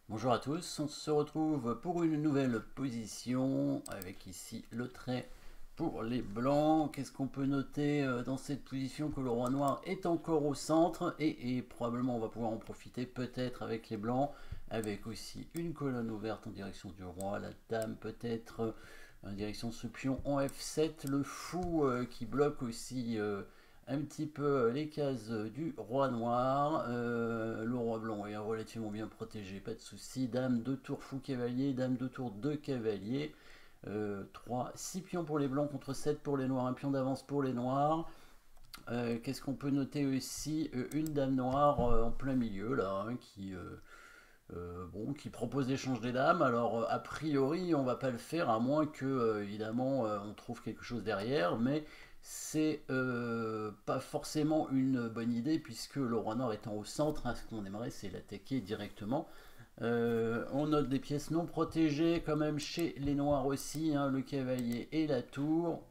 Bonjour à tous, on se retrouve pour une nouvelle position avec ici le trait pour les blancs. Qu'est-ce qu'on peut noter dans cette position? Que le roi noir est encore au centre et probablement on va pouvoir en profiter peut-être avec les blancs, avec aussi une colonne ouverte en direction du roi, la dame peut-être en direction de ce pion en F7, le fou qui bloque aussi un petit peu les cases du roi noir. Le roi blanc est relativement bien protégé, pas de souci. Dame 2 tours fou cavalier, dame 2 tours 2 cavaliers. 3, 6 pions pour les blancs contre 7 pour les noirs, un pion d'avance pour les noirs. Qu'est-ce qu'on peut noter aussi? Une dame noire en plein milieu là, hein, qui propose l'échange des dames. Alors a priori on va pas le faire à moins que évidemment on trouve quelque chose derrière, mais c'est pas forcément une bonne idée puisque le roi noir étant au centre, hein, ce qu'on aimerait c'est l'attaquer directement. On note des pièces non protégées quand même chez les noirs aussi, hein, le cavalier et la tour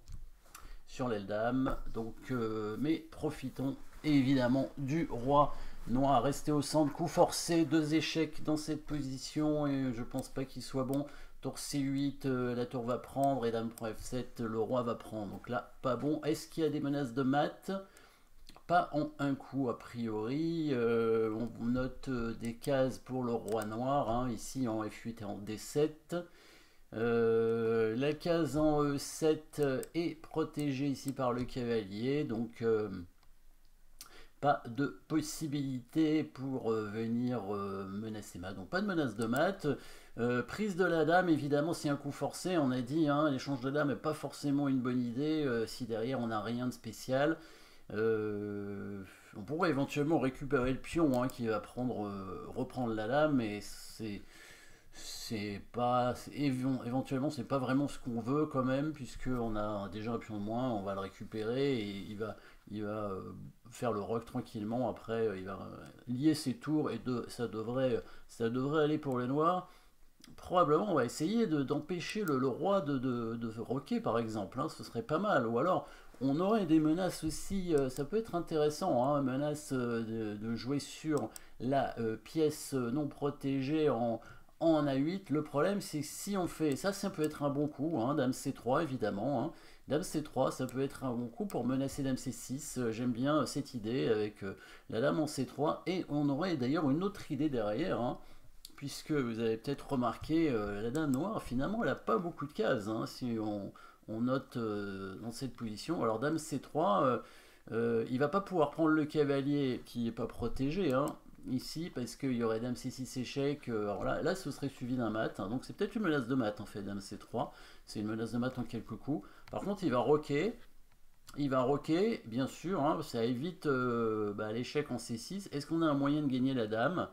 sur l'aile dame. Donc, mais profitons évidemment du roi noir resté au centre. Coup forcé, 2 échecs dans cette position et je pense pas qu'il soit bon. Tour C8, la tour va prendre et dame prend F7, le roi va prendre. Donc là, pas bon. Est-ce qu'il y a des menaces de mat? Pas en un coup a priori. On note des cases pour le roi noir, hein, ici en F8 et en D7. La case en E7 est protégée ici par le cavalier, donc pas de possibilité pour venir menacer mat. Donc pas de menace de mat. Prise de la dame, évidemment, c'est un coup forcé. On a dit, hein, l'échange de dame n'est pas forcément une bonne idée si derrière on n'a rien de spécial. On pourrait éventuellement récupérer le pion hein, qui va reprendre la dame, mais c'est pas éventuellement c'est pas vraiment ce qu'on veut quand même puisque on a déjà un pion de moins, on va le récupérer et il va faire le rock tranquillement. Après il va lier ses tours et ça devrait aller pour les noirs. Probablement on va essayer d'empêcher le roi de rocker par exemple, hein, ce serait pas mal. Ou alors on aurait des menaces aussi, ça peut être intéressant, hein, menace de jouer sur la pièce non protégée en A8. Le problème c'est que si on fait ça peut être un bon coup, hein, dame C3 évidemment, hein. Dame C3 ça peut être un bon coup pour menacer dame C6, j'aime bien cette idée avec la dame en C3 et on aurait d'ailleurs une autre idée derrière, hein, puisque vous avez peut-être remarqué, la dame noire, finalement, elle n'a pas beaucoup de cases, hein, si on note dans cette position. Alors, dame C3, il ne va pas pouvoir prendre le cavalier qui n'est pas protégé, hein, ici, parce qu'il y aurait dame C6 échec. Alors là, ce serait suivi d'un mat, hein, donc c'est peut-être une menace de mat, en fait, dame C3. C'est une menace de mat en quelques coups. Par contre, il va roquer. Il va roquer, bien sûr, hein, ça évite l'échec en C6. Est-ce qu'on a un moyen de gagner la dame?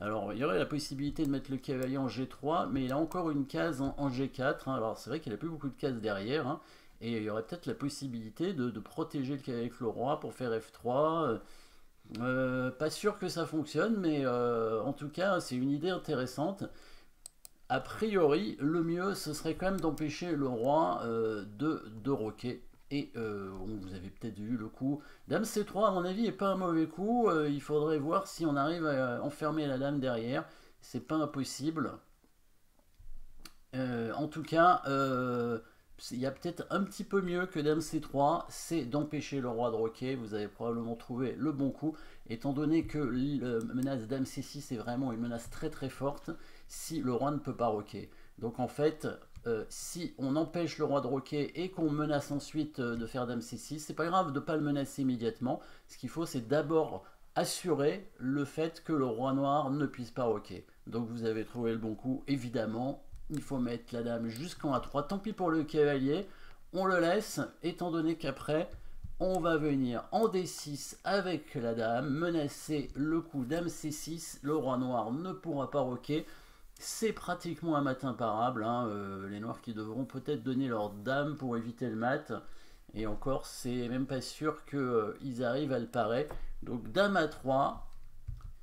Alors, il y aurait la possibilité de mettre le cavalier en G3, mais il a encore une case en G4. Hein. Alors, c'est vrai qu'il n'a plus beaucoup de cases derrière. Hein. Et il y aurait peut-être la possibilité de protéger le cavalier avec le roi pour faire F3. Pas sûr que ça fonctionne, mais en tout cas, c'est une idée intéressante. A priori, le mieux, ce serait quand même d'empêcher le roi de roquer. Et vous avez peut-être vu le coup. Dame C3, à mon avis, n'est pas un mauvais coup. Il faudrait voir si on arrive à enfermer la dame derrière. C'est pas impossible. En tout cas, il y a peut-être un petit peu mieux que Dame C3, c'est d'empêcher le roi de roquer. Vous avez probablement trouvé le bon coup, étant donné que la menace Dame C6 est vraiment une menace très très forte si le roi ne peut pas roquer. Donc en fait, si on empêche le roi de roquer et qu'on menace ensuite de faire Dame C6, c'est pas grave de ne pas le menacer immédiatement. Ce qu'il faut, c'est d'abord assurer le fait que le roi noir ne puisse pas roquer. Donc vous avez trouvé le bon coup, évidemment. Il faut mettre la dame jusqu'en A3. Tant pis pour le cavalier, on le laisse, étant donné qu'après, on va venir en D6 avec la dame, menacer le coup dame C6. Le roi noir ne pourra pas roquer. C'est pratiquement un mat imparable. Hein. Les noirs qui devront peut-être donner leur dame pour éviter le mat. Et encore, c'est même pas sûr qu'ils arrivent à le parer. Donc dame A3.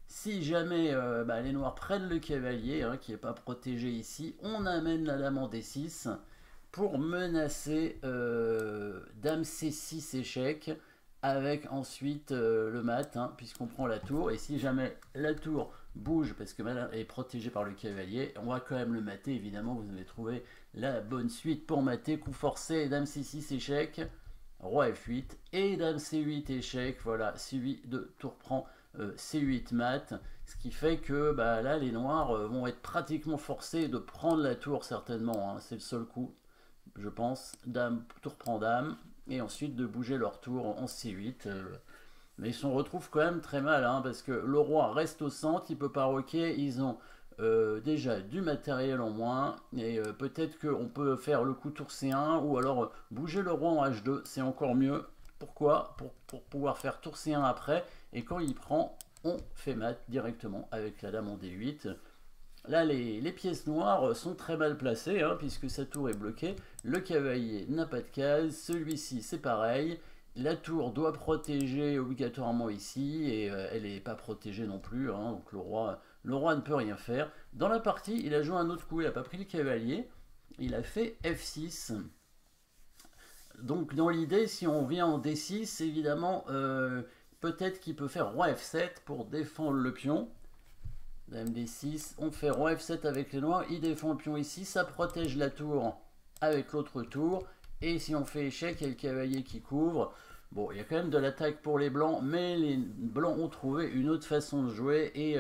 Si jamais les noirs prennent le cavalier, hein, qui n'est pas protégé ici, on amène la dame en D6 pour menacer dame C6 échec, avec ensuite le mat, hein, puisqu'on prend la tour. Et si jamais la tour bouge parce que madame est protégée par le cavalier. On va quand même le mater, évidemment, vous avez trouvé la bonne suite pour mater. Coup forcé, dame C6 échec, roi F8 et dame C8 échec, voilà, suivi de tour prend C8 mat, ce qui fait que bah, là les noirs vont être pratiquement forcés de prendre la tour certainement, hein. C'est le seul coup, je pense. Dame, tour prend dame, et ensuite de bouger leur tour en C8. Mais ils s'en retrouvent quand même très mal, hein, parce que le roi reste au centre, il ne peut pas roquer, ils ont déjà du matériel en moins, et peut-être qu'on peut faire le coup tour C1, ou alors bouger le roi en H2, c'est encore mieux. Pourquoi? Pour pouvoir faire tour C1 après, et quand il prend, on fait mat directement avec la dame en D8. Là, les pièces noires sont très mal placées, hein, puisque sa tour est bloquée. Le cavalier n'a pas de case, celui-ci c'est pareil. La tour doit protéger obligatoirement ici, et elle n'est pas protégée non plus, hein, donc le roi ne peut rien faire. Dans la partie, il a joué un autre coup, il n'a pas pris le cavalier, il a fait F6. Donc dans l'idée, si on vient en D6, évidemment, peut-être qu'il peut faire roi F7 pour défendre le pion. Dame D6, on fait roi F7 avec les noirs, il défend le pion ici, ça protège la tour avec l'autre tour, et si on fait échec, il y a le cavalier qui couvre. Bon, il y a quand même de l'attaque pour les blancs, mais les blancs ont trouvé une autre façon de jouer, et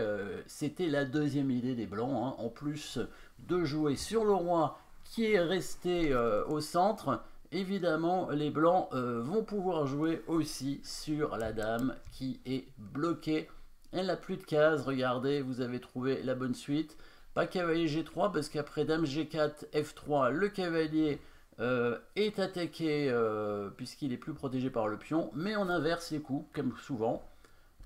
c'était la deuxième idée des blancs, hein. En plus de jouer sur le roi qui est resté au centre, évidemment les blancs vont pouvoir jouer aussi sur la dame qui est bloquée. Elle n'a plus de cases, regardez, vous avez trouvé la bonne suite. Pas cavalier G3, parce qu'après dame G4, F3, le cavalier est attaqué puisqu'il est plus protégé par le pion. Mais on inverse les coups, comme souvent.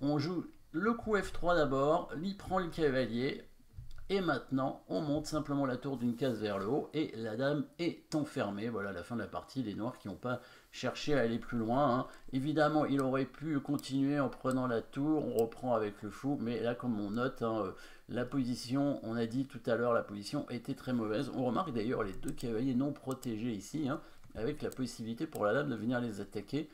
On joue le coup F3 d'abord, il prend le cavalier. Et maintenant, on monte simplement la tour d'une case vers le haut et la dame est enfermée. Voilà la fin de la partie. Les noirs qui n'ont pas cherché à aller plus loin, hein. Évidemment, il aurait pu continuer en prenant la tour. On reprend avec le fou. Mais là, comme on note, hein, la position, on a dit tout à l'heure, la position était très mauvaise. On remarque d'ailleurs les deux cavaliers non protégés ici, hein, avec la possibilité pour la dame de venir les attaquer.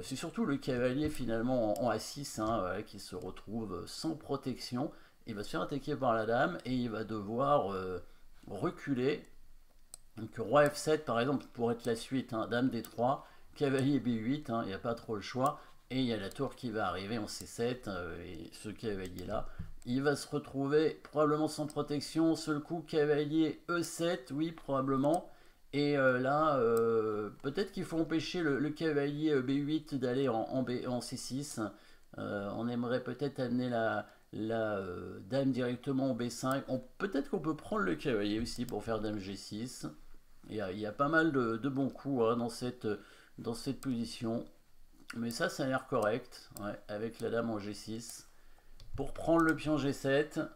C'est surtout le cavalier finalement en A6, hein, voilà, qui se retrouve sans protection. Il va se faire attaquer par la dame et il va devoir reculer. Donc roi F7 par exemple pour être la suite, hein, dame D3, cavalier B8, hein, il n'y a pas trop le choix. Et il y a la tour qui va arriver en C7, et ce cavalier là, il va se retrouver probablement sans protection. Seul coup cavalier E7, oui probablement. Et là, peut-être qu'il faut empêcher le cavalier B8 d'aller en C6. On aimerait peut-être amener la dame directement au B5. Peut-être qu'on peut prendre le cavalier aussi pour faire dame G6. Il y a pas mal de bons coups, hein, dans cette position. Mais ça a l'air correct, ouais, avec la dame en G6. Pour prendre le pion G7,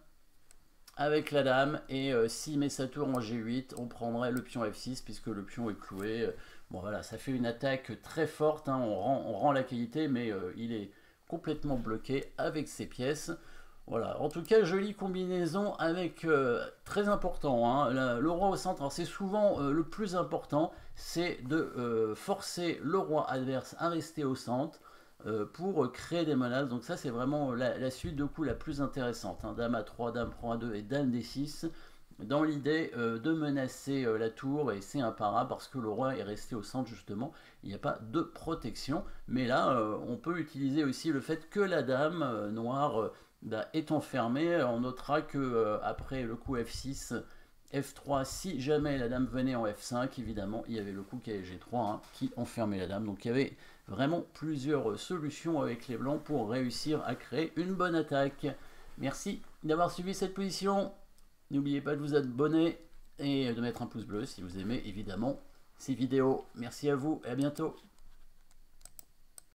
avec la dame, et s'il met sa tour en G8, on prendrait le pion F6, puisque le pion est cloué. Bon voilà, ça fait une attaque très forte, hein, on rend la qualité, mais il est complètement bloqué avec ses pièces. Voilà, en tout cas, jolie combinaison avec très important, hein, le roi au centre. C'est souvent le plus important, c'est de forcer le roi adverse à rester au centre pour créer des menaces. Donc ça, c'est vraiment la suite de coups la plus intéressante, hein. Dame A3, dame prend A2 et dame D6, dans l'idée de menacer la tour, et c'est un para parce que le roi est resté au centre justement, il n'y a pas de protection. Mais là, on peut utiliser aussi le fait que la dame noire est enfermée. On notera que après le coup F6, F3, si jamais la dame venait en F5, évidemment, il y avait le coup G3, hein, qui enfermait la dame. Donc il y avait vraiment plusieurs solutions avec les blancs pour réussir à créer une bonne attaque. Merci d'avoir suivi cette position. N'oubliez pas de vous abonner et de mettre un pouce bleu si vous aimez évidemment ces vidéos. Merci à vous et à bientôt.